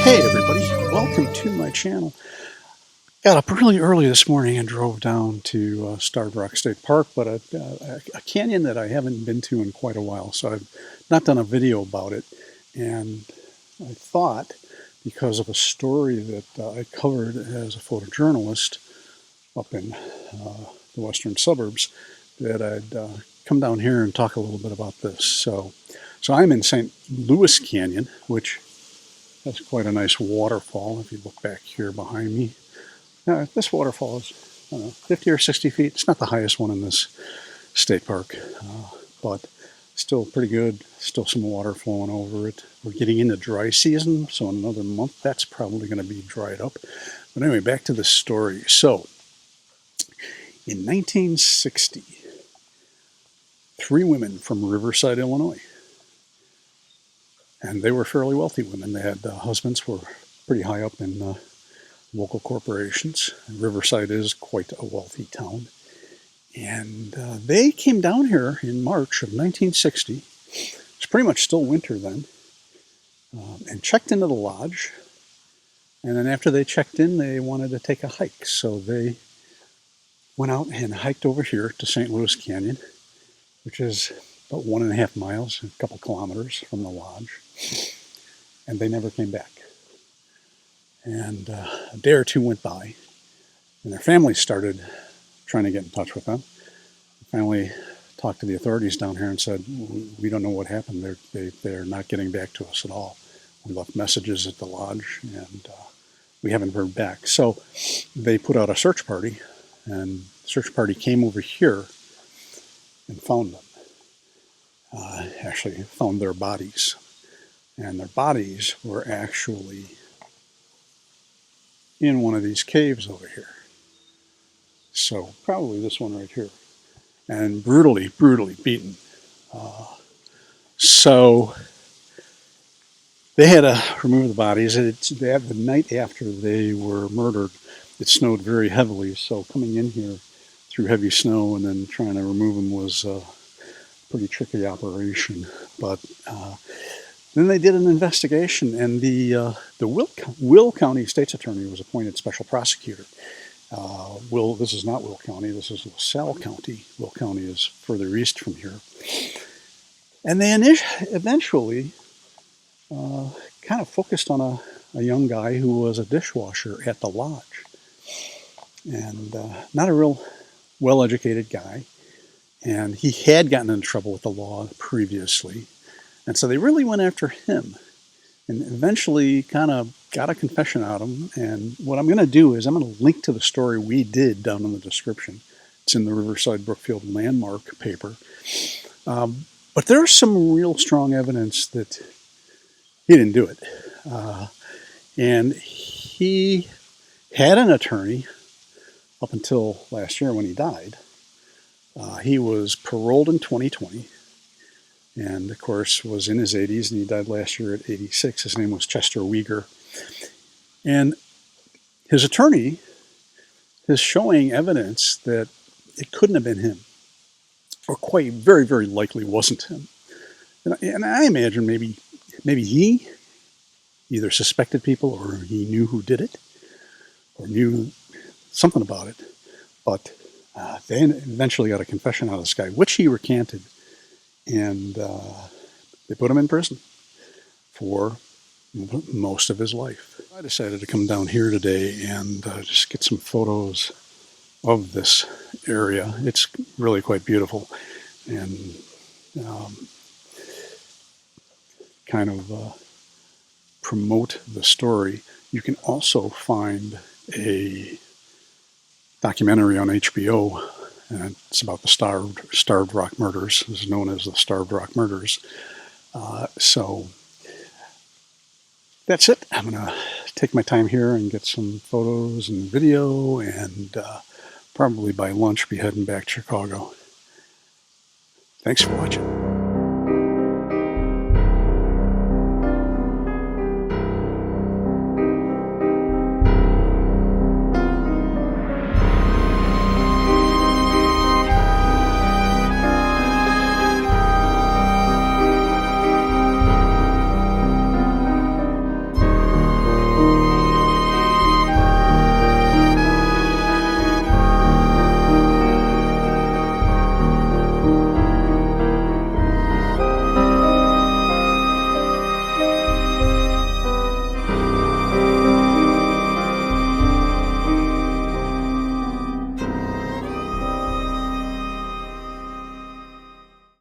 Hey everybody, welcome to my channel. Got up really early this morning and drove down to Starved Rock State Park, but a canyon that I haven't been to in quite a while, so I've not done a video about it. And I thought, because of a story that I covered as a photojournalist up in the western suburbs, that I'd come down here and talk a little bit about this. So I'm in St. Louis Canyon, which has quite a nice waterfall. If you look back here behind me, this waterfall is, I don't know, 50 or 60 feet. It's not the highest one in this state park, but still pretty good. Still some water flowing over it. We're getting into dry season, so in another month that's probably going to be dried up. But anyway, back to the story. So in 1960, 3 women from Riverside, Illinois, and they were fairly wealthy women. They had husbands who were pretty high up in local corporations. Riverside is quite a wealthy town. And they came down here in March of 1960. It's pretty much still winter then. And checked into the lodge. And then after they checked in, they wanted to take a hike. So they went out and hiked over here to St. Louis Canyon, which is about 1.5 miles, a couple kilometers from the lodge. And they never came back. And a day or two went by, and their family started trying to get in touch with them. The family talked to the authorities down here and said, "We don't know what happened. They're not getting back to us at all. We left messages at the lodge, and we haven't heard back." So they put out a search party, and the search party came over here and found them. Actually found their bodies. And their bodies were actually in one of these caves over here. So probably this one right here. And brutally beaten. So they had to remove the bodies. The night after they were murdered, it snowed very heavily. So coming in here through heavy snow and then trying to remove them was a pretty tricky operation. But then they did an investigation, and the Will County State's Attorney was appointed special prosecutor. This is not Will County, this is LaSalle County. Will County is further east from here. And they eventually kind of focused on a young guy who was a dishwasher at the lodge. And not a real well-educated guy. And he had gotten in trouble with the law previously. And so they really went after him and eventually kind of got a confession out of him. And what I'm going to do is I'm going to link to the story we did down in the description. It's in the Riverside Brookfield Landmark paper. But there's some real strong evidence that he didn't do it. And he had an attorney up until last year when he died. He was paroled in 2020. And, of course, was in his 80s, and he died last year at 86. His name was Chester Weger. And his attorney is showing evidence that it couldn't have been him, or quite very likely wasn't him. And I imagine maybe he either suspected people, or he knew who did it, or knew something about it. But they eventually got a confession out of this guy, which he recanted. And they put him in prison for most of his life. I decided to come down here today and just get some photos of this area. It's really quite beautiful, and kind of promote the story. You can also find a documentary on HBO. And it's about the Starved Rock murders. It's known as the Starved Rock murders. So that's it. I'm going to take my time here and get some photos and video, and probably by lunch be heading back to Chicago. Thanks for watching.